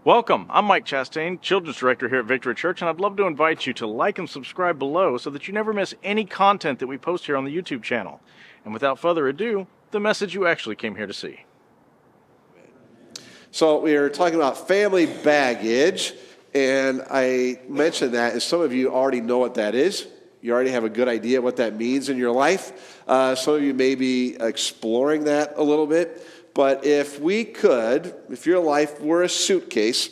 Welcome. I'm Mike Chastain, Children's Director here at Victory Church, and I'd love to invite you to like and subscribe below so that you never miss any content that we post here on the YouTube channel. And without further ado, the message you actually came here to see. So we are talking about family baggage, and I mentioned that, and some of you already know what that is. You already have a good idea what that means in your life. Some of you may be exploring that a little bit. But if your life were a suitcase,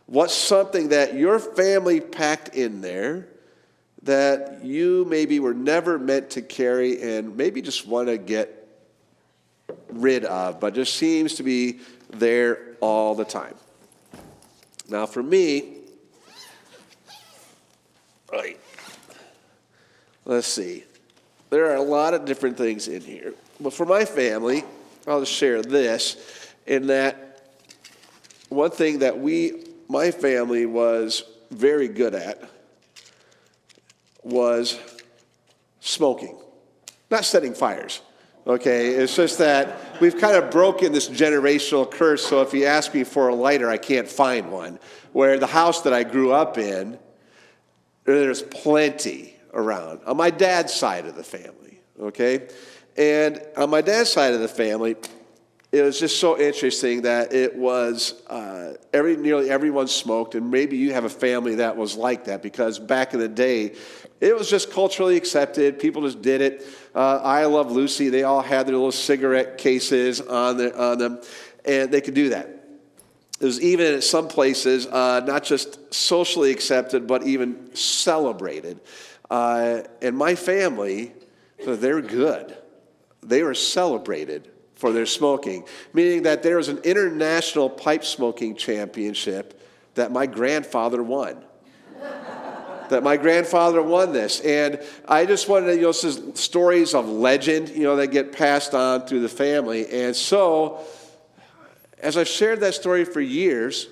what's something that your family packed in there that you maybe were never meant to carry and maybe just want to get rid of, but just seems to be there all the time? Now for me, let's see. There are a lot of different things in here. But for my family, I'll just share this, in that one thing that my family was very good at was smoking. Not setting fires, okay? It's just that we've kind of broken this generational curse, so if you ask me for a lighter, I can't find one. Where the house that I grew up in, there's plenty around. On my dad's side of the family, okay? And on my dad's side of the family, it was just so interesting that it was nearly everyone smoked, and maybe you have a family that was like that, because back in the day, it was just culturally accepted. People just did it. I Love Lucy, they all had their little cigarette cases on them, and they could do that. It was even at some places not just socially accepted, but even celebrated. And my family, they're good. They were celebrated for their smoking, meaning that there was an international pipe smoking championship that my grandfather won. This. And I just wanted to, this is stories of legend, that get passed on through the family. And so, as I've shared that story for years,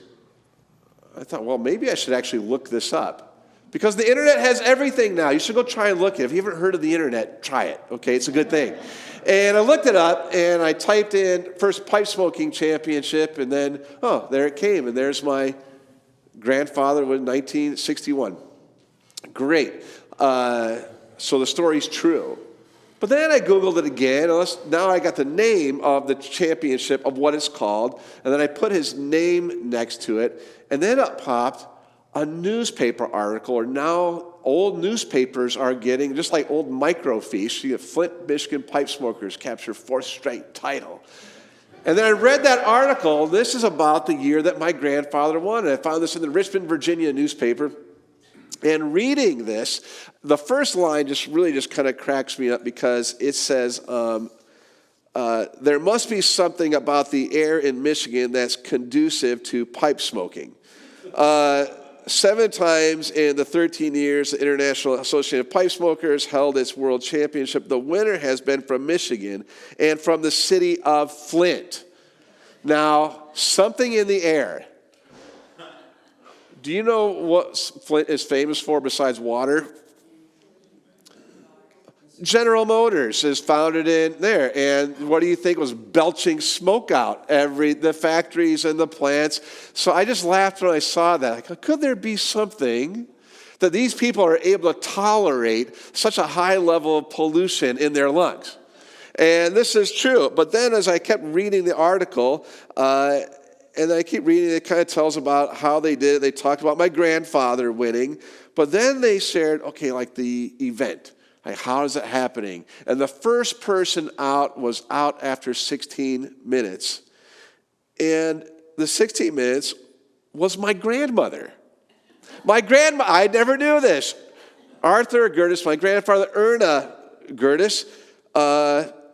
I thought, well, maybe I should actually look this up. Because the internet has everything now. You should go try and look it. If you haven't heard of the internet, try it, okay? It's a good thing. And I looked it up, and I typed in first pipe smoking championship, and then, there it came. And there's my grandfather in 1961. Great. So the story's true. But then I Googled it again. Now I got the name of the championship of what it's called, and then I put his name next to it, and then up popped a newspaper article, or now old newspapers are getting, just like old microfiche, you get Flint, Michigan pipe smokers capture fourth straight title. And then I read that article. This is about the year that my grandfather won. And I found this in the Richmond, Virginia newspaper. And reading this, the first line just kind of cracks me up, because it says, there must be something about the air in Michigan that's conducive to pipe smoking. 7 times in the 13 years the International Association of Pipe Smokers held its world championship, the winner has been from Michigan and from the city of Flint. Now, something in the air. Do you know what Flint is famous for besides water? General Motors is founded in there, and what do you think was belching smoke out the factories and the plants? So I just laughed when I saw that. Could there be something that these people are able to tolerate such a high level of pollution in their lungs? And this is true. But then as I kept reading the article, and I keep reading, it kind of tells about how they did it. They talked about my grandfather winning, but then they shared, the event. How is it happening? And the first person out was out after 16 minutes. And the 16 minutes was my grandmother. I never knew this. Arthur Gerdes, my grandfather, Erna Gerdes,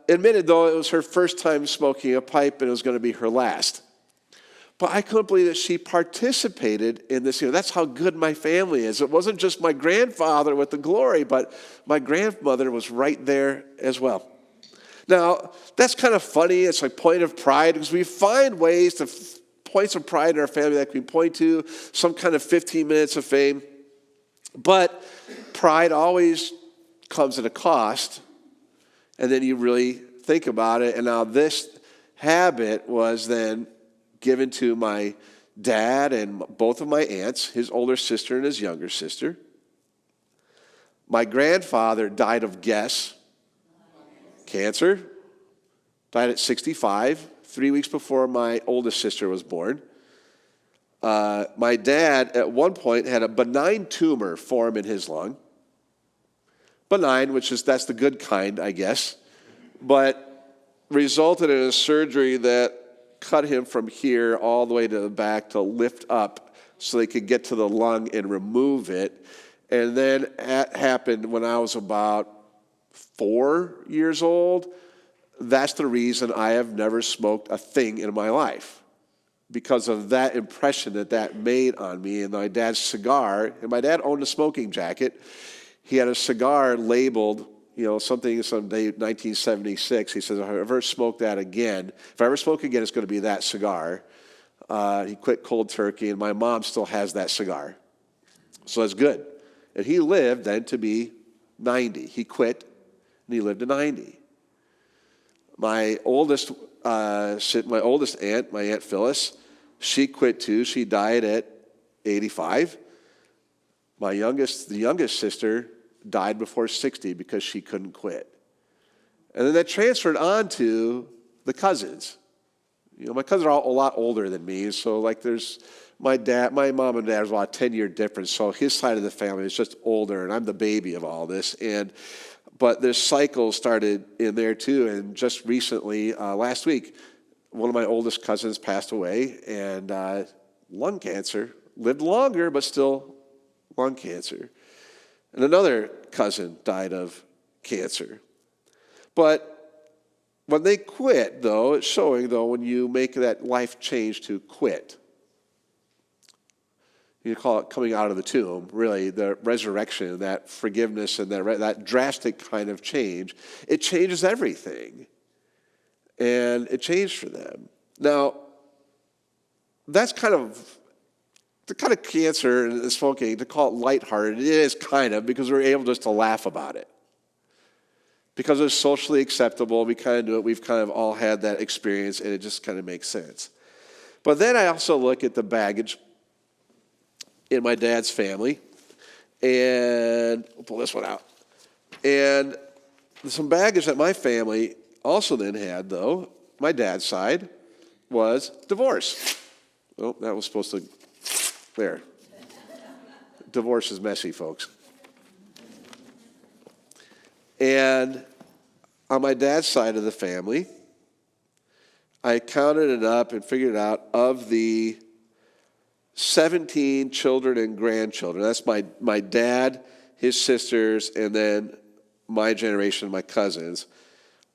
admitted, though, it was her first time smoking a pipe and it was going to be her last. But I couldn't believe that she participated in this. That's how good my family is. It wasn't just my grandfather with the glory, but my grandmother was right there as well. Now, that's kind of funny. It's like point of pride, because we find ways to points of pride in our family that we point to, some kind of 15 minutes of fame. But pride always comes at a cost, and then you really think about it. And now this habit was then given to my dad and both of my aunts, his older sister and his younger sister. My grandfather died of cancer, died at 65, 3 weeks before my oldest sister was born. My dad, at one point, had a benign tumor form in his lung. Benign, that's the good kind, I guess, but resulted in a surgery that cut him from here all the way to the back to lift up so they could get to the lung and remove it. And then that happened when I was about 4 years old. That's the reason I have never smoked a thing in my life, because of that impression that made on me. And my dad's cigar, and my dad owned a smoking jacket. He had a cigar labeled, someday, 1976. He says, if I ever smoke that again, if I ever smoke again, it's going to be that cigar. He quit cold turkey, and my mom still has that cigar. So that's good. And he lived then to be 90. He quit, and he lived to 90. My oldest aunt, my Aunt Phyllis, she quit too. She died at 85. The youngest sister died before 60 because she couldn't quit. And then that transferred on to the cousins. My cousins are all a lot older than me, so there's my mom and dad was about a 10-year difference, so his side of the family is just older, and I'm the baby of all this. But this cycle started in there too, and just recently, last week, one of my oldest cousins passed away, and lung cancer, lived longer, but still lung cancer. And another cousin died of cancer. But when they quit, though, it's showing, when you make that life change to quit, you call it coming out of the tomb, really, the resurrection, that forgiveness and that drastic kind of change, it changes everything. And it changed for them. Now, that's the kind of cancer and smoking, to call it lighthearted, it is kind of, because we're able just to laugh about it. Because it's socially acceptable, we kind of do it, we've kind of all had that experience, and it just kind of makes sense. But then I also look at the baggage in my dad's family, and we'll pull this one out. And some baggage that my family also then had, though, my dad's side, was divorce. Oh, that was supposed to, there. Divorce is messy, folks. And on my dad's side of the family, I counted it up and figured out, of the 17 children and grandchildren, that's my dad, his sisters, and then my generation, my cousins.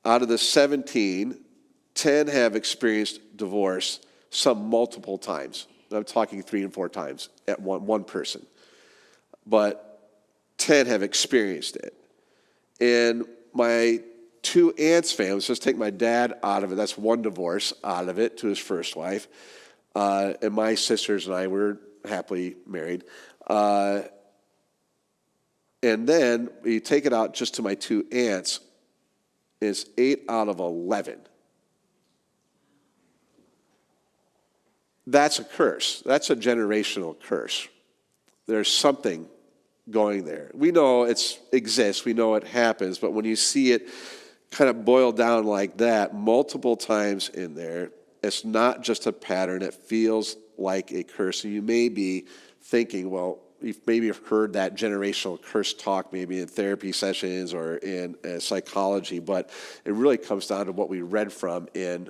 Out of the 17, 10 have experienced divorce, some multiple times. I'm talking 3 and 4 times at one person. But 10 have experienced it. And my 2 aunts' families, let's take my dad out of it, that's 1 divorce out of it to his first wife. And my sisters and I were happily married. And then you take it out just to my 2 aunts, it's 8 out of 11. That's a curse. That's a generational curse. There's something going there. We know it exists. We know it happens. But when you see it kind of boiled down like that multiple times in there, it's not just a pattern. It feels like a curse. And you may be thinking, well, you've maybe heard that generational curse talk maybe in therapy sessions or in psychology, but it really comes down to what we read from in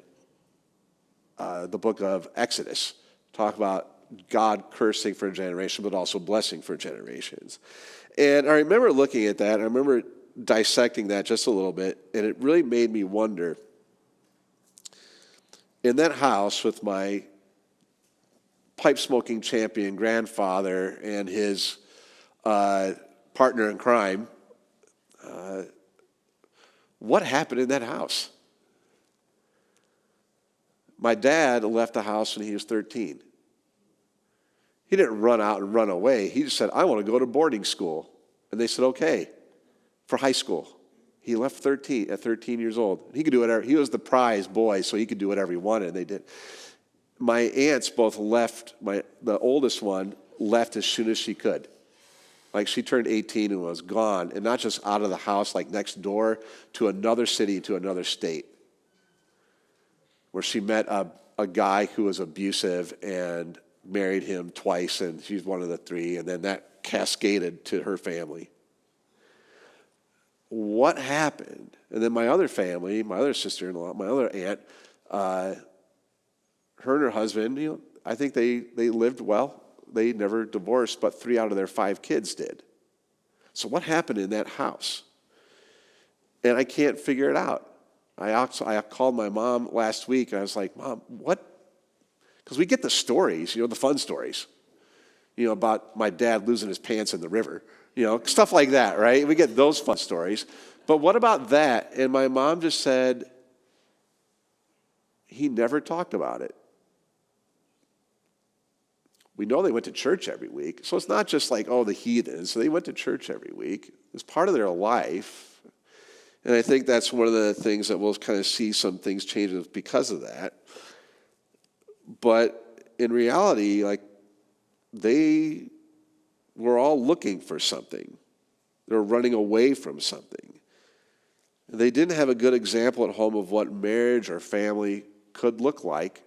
the book of Exodus. Talk about God cursing for a generation, but also blessing for generations. And I remember looking at that. I remember dissecting that just a little bit, and it really made me wonder, in that house with my pipe-smoking champion grandfather and his partner in crime, what happened in that house? My dad left the house when he was 13. He didn't run out and run away. He just said, I want to go to boarding school. And they said, okay, for high school. He left at 13 years old. He could do whatever. He was the prize boy, so he could do whatever he wanted, and they did. My aunts both left. The oldest one left as soon as she could. Like she turned 18 and was gone, and not just out of the house, like next door to another city, to another state, where she met a guy who was abusive and married him twice, and she's one of the three, and then that cascaded to her family. What happened? And then my other family, my other sister-in-law, my other aunt, her and her husband, I think they lived well. They never divorced, but 3 out of their 5 kids did. So what happened in that house? And I can't figure it out. I called my mom last week, and I was like, Mom, what? Because we get the stories, the fun stories, about my dad losing his pants in the river, stuff like that, right? We get those fun stories. But what about that? And my mom just said, he never talked about it. We know they went to church every week. So it's not just like, the heathens. So they went to church every week. It's part of their life. And I think that's one of the things that we'll kind of see some things changing because of that. But in reality, they were all looking for something. They were running away from something. They didn't have a good example at home of what marriage or family could look like.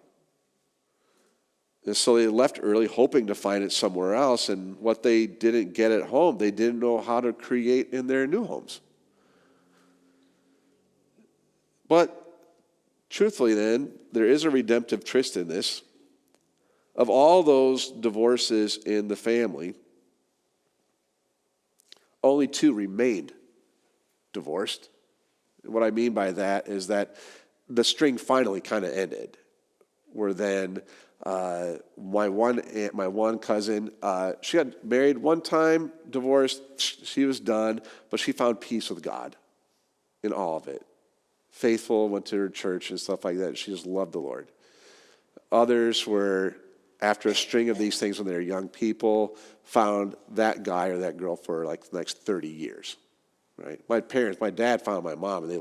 And so they left early hoping to find it somewhere else. And what they didn't get at home, they didn't know how to create in their new homes. But truthfully then, there is a redemptive twist in this. Of all those divorces in the family, only 2 remained divorced. What I mean by that is that the string finally kind of ended. Where then my one cousin, she got married one time, divorced, she was done, but she found peace with God in all of it. Faithful, went to her church and stuff like that. She just loved the Lord. Others were, after a string of these things when they were young people, found that guy or that girl for the next 30 years. Right? My dad found my mom, and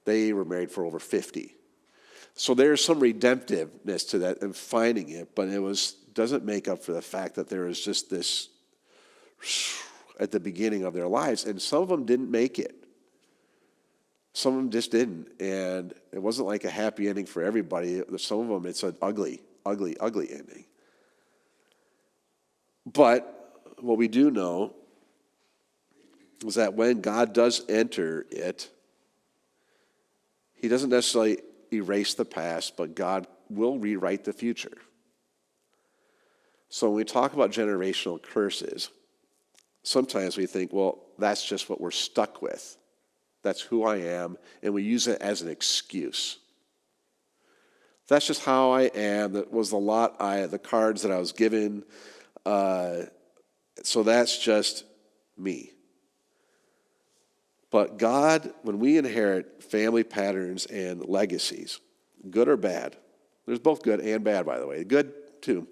they were married for over 50. So there's some redemptiveness to that and finding it, but doesn't make up for the fact that there was just this at the beginning of their lives, and some of them didn't make it. Some of them just didn't, and it wasn't like a happy ending for everybody. Some of them, it's an ugly, ugly, ugly ending. But what we do know is that when God does enter it, he doesn't necessarily erase the past, but God will rewrite the future. So when we talk about generational curses, sometimes we think, well, that's just what we're stuck with. That's who I am, and we use it as an excuse. That's just how I am. That was the cards that I was given. So that's just me. But God, when we inherit family patterns and legacies, good or bad, there's both good and bad, by the way, good too,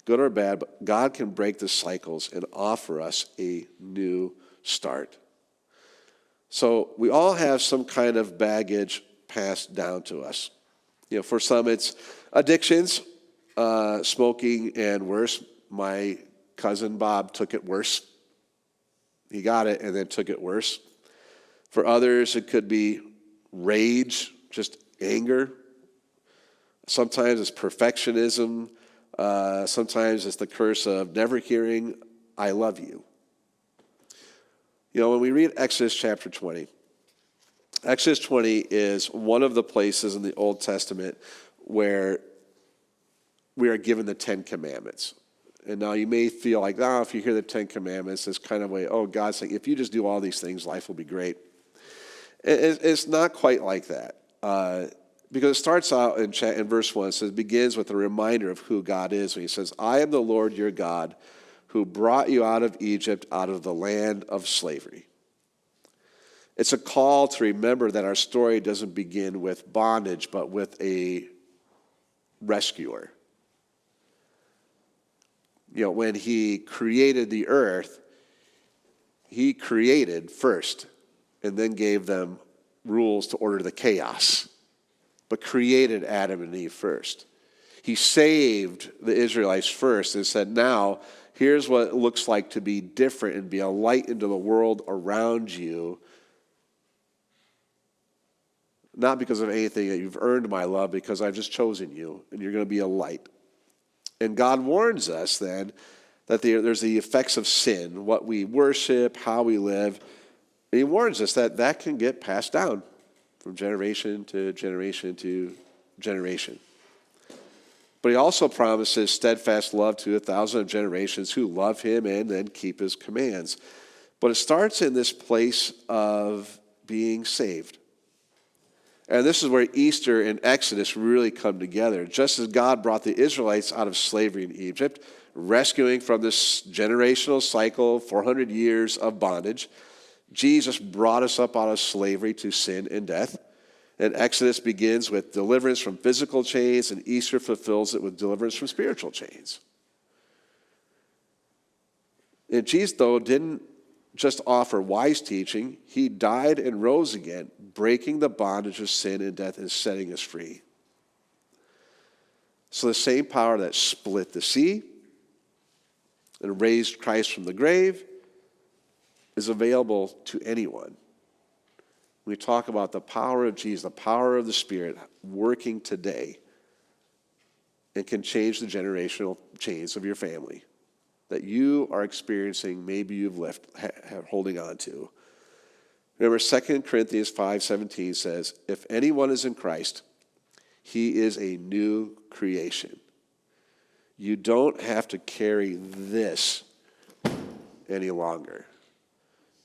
good or bad, but God can break the cycles and offer us a new start. So we all have some kind of baggage passed down to us. For some it's addictions, smoking, and worse. My cousin Bob took it worse. He got it and then took it worse. For others, it could be rage, just anger. Sometimes it's perfectionism. Sometimes it's the curse of never hearing, I love you. When we read Exodus chapter 20, Exodus 20 is one of the places in the Old Testament where we are given the 10 Commandments. And now you may feel like, if you hear the 10 Commandments, it's kind of way, God's saying, if you just do all these things, life will be great. It's not quite like that. Because it starts out in verse 1, it begins with a reminder of who God is. When he says, I am the Lord your God who brought you out of Egypt, out of the land of slavery. It's a call to remember that our story doesn't begin with bondage, but with a rescuer. When he created the earth, he created first. and then gave them rules to order the chaos, but created Adam and Eve first. He saved the Israelites first and said, now, here's what it looks like to be different and be a light into the world around you. Not because of anything that you've earned my love, because I've just chosen you, and you're going to be a light. And God warns us then that there's the effects of sin, what we worship, how we live. And he warns us that that can get passed down from generation to generation to generation. But he also promises steadfast love to 1,000 generations who love him and then keep his commands. But it starts in this place of being saved. And this is where Easter and Exodus really come together. Just as God brought the Israelites out of slavery in Egypt, rescuing from this generational cycle, 400 years of bondage, Jesus brought us up out of slavery to sin and death. And Exodus begins with deliverance from physical chains, and Easter fulfills it with deliverance from spiritual chains. And Jesus, though, didn't just offer wise teaching. He died and rose again, breaking the bondage of sin and death and setting us free. So the same power that split the sea and raised Christ from the grave is available to anyone. We talk about the power of Jesus, the power of the Spirit working today, and can change the generational chains of your family that you are experiencing, maybe you've left holding on to. Remember, 2 Corinthians 5:17 says, if anyone is in Christ, he is a new creation. You don't have to carry this any longer.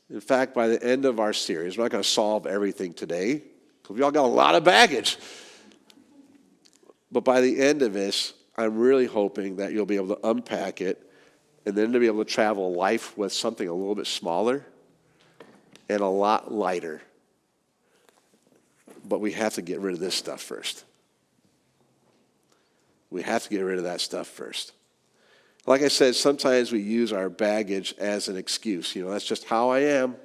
In fact, by the end of our series, we're not going to solve everything today, because we all got a lot of baggage. But by the end of this, I'm really hoping that you'll be able to unpack it and then to be able to travel life with something a little bit smaller and a lot lighter. But we have to get rid of this stuff first. We have to get rid of that stuff first. Like I said, sometimes we use our baggage as an excuse. You know, that's just how I am.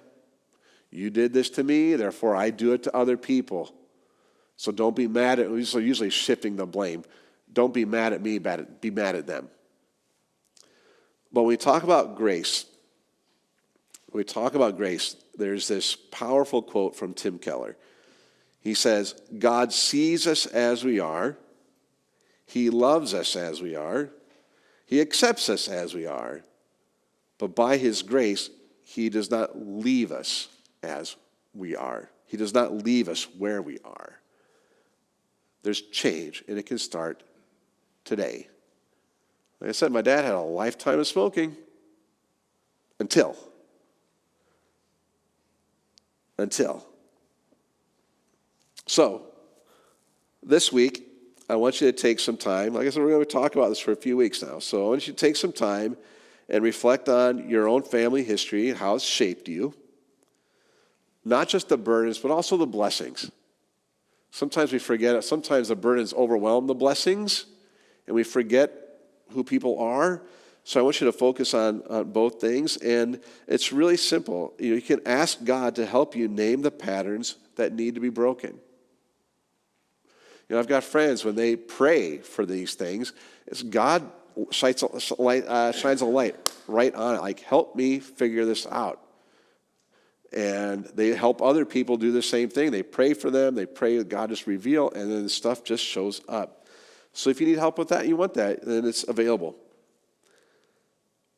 You did this to me, therefore I do it to other people. So don't be mad at me. So usually shifting the blame. Don't be mad at me, be mad at them. But when we talk about grace, there's this powerful quote from Tim Keller. He says, God sees us as we are. He loves us as we are. He accepts us as we are. But by his grace, he does not leave us as we are. He does not leave us where we are. There's change, and it can start today. Like I said, my dad had a lifetime of smoking until. So, this week, I want you to take some time. Like I said, we're going to talk about this for a few weeks now. So I want you to take some time and reflect on your own family history and how it's shaped you. Not just the burdens, but also the blessings. Sometimes we forget it. Sometimes the burdens overwhelm the blessings, and we forget who people are. So I want you to focus on both things. And it's really simple. You can ask God to help you name the patterns that need to be broken. You know, I've got friends, when they pray for these things, it's God shines a light right on it, like, help me figure this out. And they help other people do the same thing. They pray for them, they pray that God just reveal, and then the stuff just shows up. So if you need help with that, you want that, then it's available.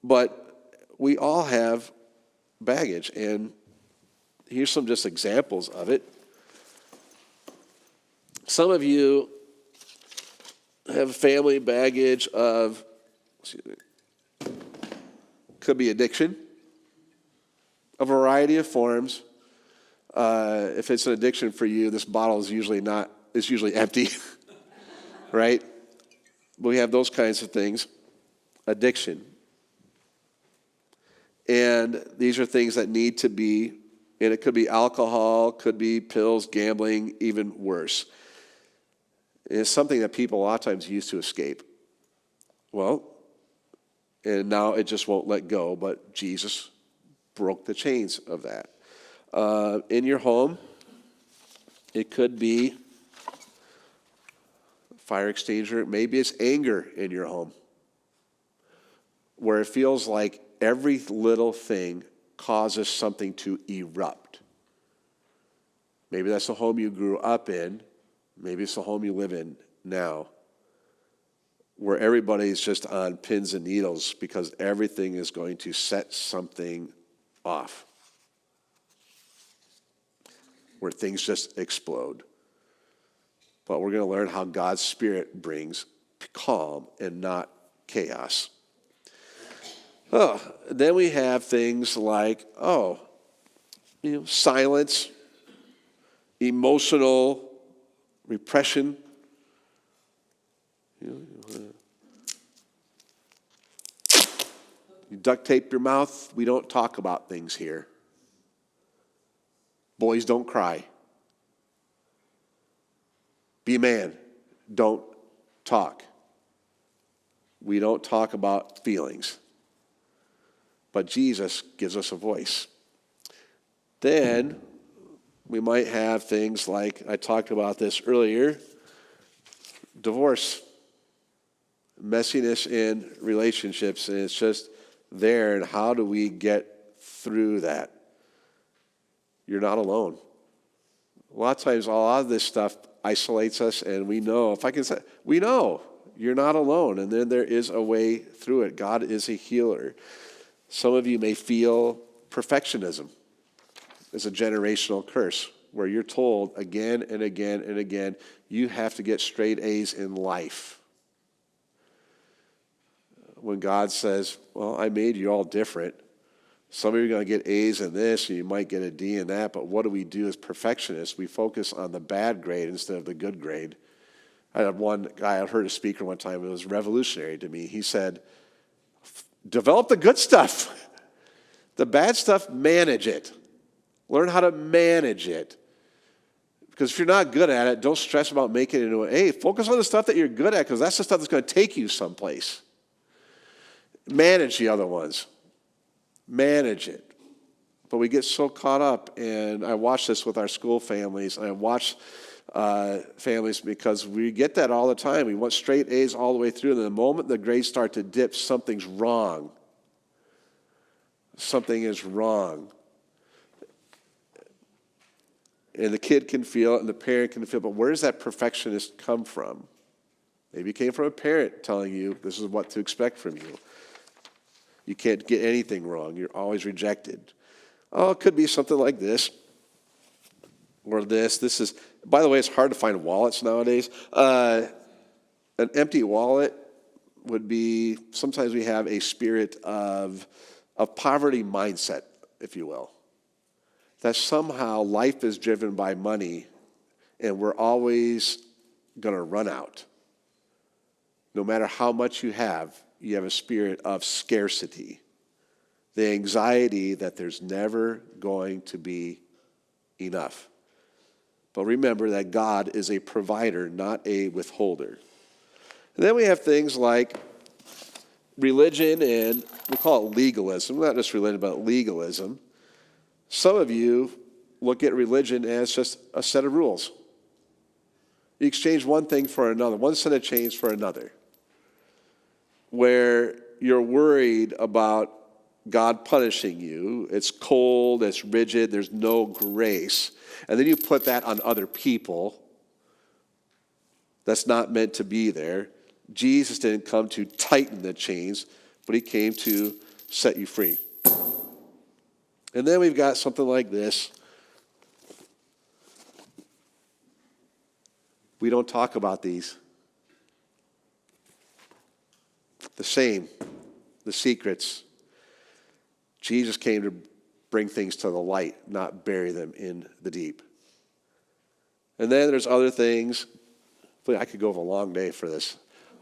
But we all have baggage, and here's some just examples of it. Some of you have family baggage of, could be addiction, a variety of forms. If it's an addiction for you, this bottle is usually empty, right? But we have those kinds of things. Addiction. And these are things that need to be, and it could be alcohol, could be pills, gambling, even worse. It's something that people a lot of times use to escape. Well, and now it just won't let go, but Jesus broke the chains of that. in your home. It could be fire extinguisher. Maybe it's anger in your home, where it feels like every little thing causes something to erupt. Maybe that's the home you grew up in. Maybe it's the home you live in now, where everybody's just on pins and needles because everything is going to set something off, where things just explode. But we're going to learn how God's Spirit brings calm and not chaos. Then we have things like, silence, emotional repression. You duct tape your mouth. We don't talk about things here. Boys don't cry. Be a man. Don't talk. We don't talk about feelings. But Jesus gives us a voice. Then we might have things like, I talked about this earlier, divorce, messiness in relationships, and it's just there, and how do we get through that? You're not alone. A lot of times, a lot of this stuff isolates us, and we know, if I can say, we know you're not alone, and then there is a way through it. God is a healer. Some of you may feel perfectionism is a generational curse, where you're told again and again and again, you have to get straight A's in life. When God says, well, I made you all different. Some of you are going to get A's in this, and you might get a D in that, but what do we do as perfectionists? We focus on the bad grade instead of the good grade. I had one guy, I heard a speaker one time, it was revolutionary to me. He said, develop the good stuff. The bad stuff, manage it. Learn how to manage it. Because if you're not good at it, don't stress about making it into an A. Focus on the stuff that you're good at, because that's the stuff that's going to take you someplace. Manage the other ones. Manage it. But we get so caught up, and I watch this with our school families, and I watch families because we get that all the time. We want straight A's all the way through, and the moment the grades start to dip, something's wrong. Something is wrong. And the kid can feel it, and the parent can feel it, but where does that perfectionist come from? Maybe it came from a parent telling you this is what to expect from you. You can't get anything wrong. You're always rejected. Oh, it could be something like this or this. This is, by the way, it's hard to find wallets nowadays. An empty wallet would be, sometimes we have a spirit of poverty mindset, if you will. That somehow life is driven by money, and we're always going to run out. No matter how much you have a spirit of scarcity. The anxiety that there's never going to be enough. But remember that God is a provider, not a withholder. And then we have things like religion, and we call it legalism. Not just religion, but legalism. Some of you look at religion as just a set of rules. You exchange one thing for another, one set of chains for another, where you're worried about God punishing you. It's cold, it's rigid, there's no grace. And then you put that on other people. That's not meant to be there. Jesus didn't come to tighten the chains, but he came to set you free. And then we've got something like this. We don't talk about these. The shame, the secrets. Jesus came to bring things to the light, not bury them in the deep. And then there's other things. I could go over a long day for this.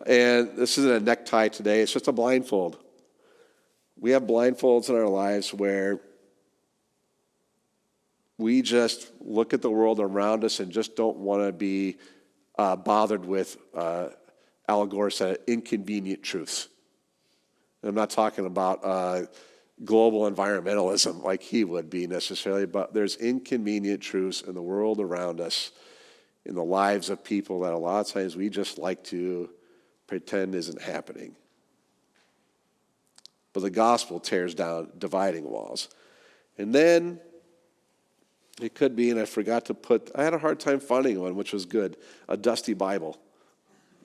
And this isn't a necktie today. It's just a blindfold. We have blindfolds in our lives where we just look at the world around us and just don't want to be bothered with Al Gore said inconvenient truths. And I'm not talking about global environmentalism like he would be necessarily, but there's inconvenient truths in the world around us, in the lives of people that a lot of times we just like to pretend isn't happening. But the gospel tears down dividing walls. And then it could be, and I had a hard time finding one, which was good, a dusty Bible.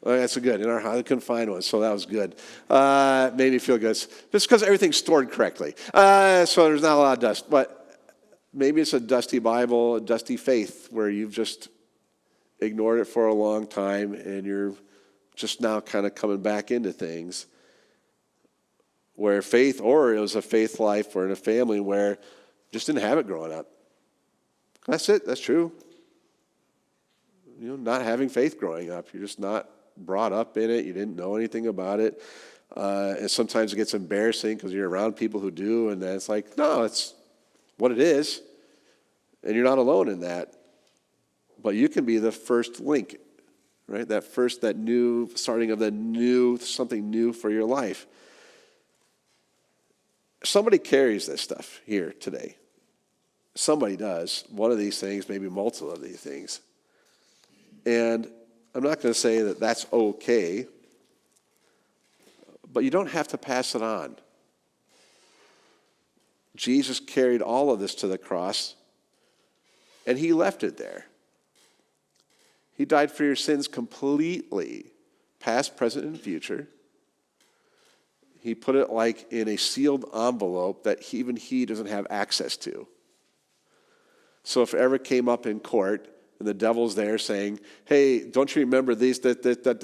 Oh, that's a good. I couldn't find one, so that was good. Made me feel good. Just because everything's stored correctly. So there's not a lot of dust. But maybe it's a dusty Bible, a dusty faith, where you've just ignored it for a long time, and you're just now kind of coming back into things. Where faith, or it was a faith life, or in a family where just didn't have it growing up. That's it. That's true. Not having faith growing up. You're just not brought up in it. You didn't know anything about it. And sometimes it gets embarrassing because you're around people who do, and then it's like, no, it's what it is. And you're not alone in that. But you can be the first link, right? That new starting of something new for your life. Somebody carries this stuff here today. Somebody does. One of these things, maybe multiple of these things. And I'm not going to say that that's okay, but you don't have to pass it on. Jesus carried all of this to the cross, and he left it there. He died for your sins completely, past, present, and future. He put it like in a sealed envelope that even he doesn't have access to. So if it ever came up in court and the devil's there saying, hey, don't you remember these, I'm going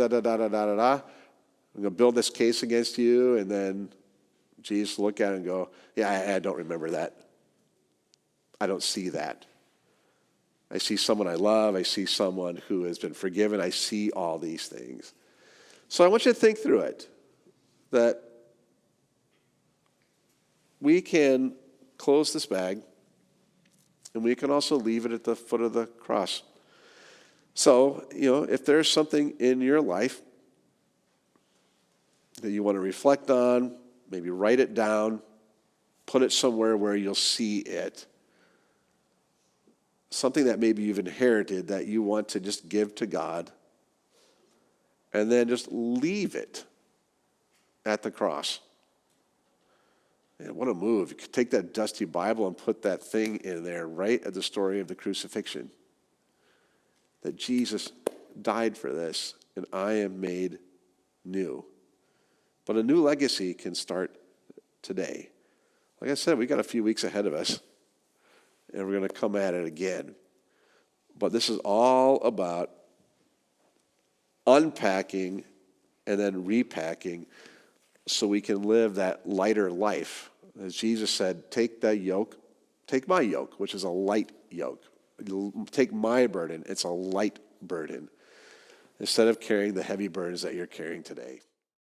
to build this case against you, and then Jesus will look at it and go, yeah, I don't remember that. I don't see that. I see someone I love. I see someone who has been forgiven. I see all these things. So I want you to think through it, that we can close this bag, and we can also leave it at the foot of the cross. So, if there's something in your life that you want to reflect on, maybe write it down, put it somewhere where you'll see it. Something that maybe you've inherited that you want to just give to God, and then just leave it at the cross. Man, what a move. You could take that dusty Bible and put that thing in there right at the story of the crucifixion. That Jesus died for this, and I am made new. But a new legacy can start today. Like I said, we got a few weeks ahead of us, and we're going to come at it again. But this is all about unpacking and then repacking so we can live that lighter life. As Jesus said, take that yoke, take my yoke, which is a light yoke. Take my burden, it's a light burden, instead of carrying the heavy burdens that you're carrying today.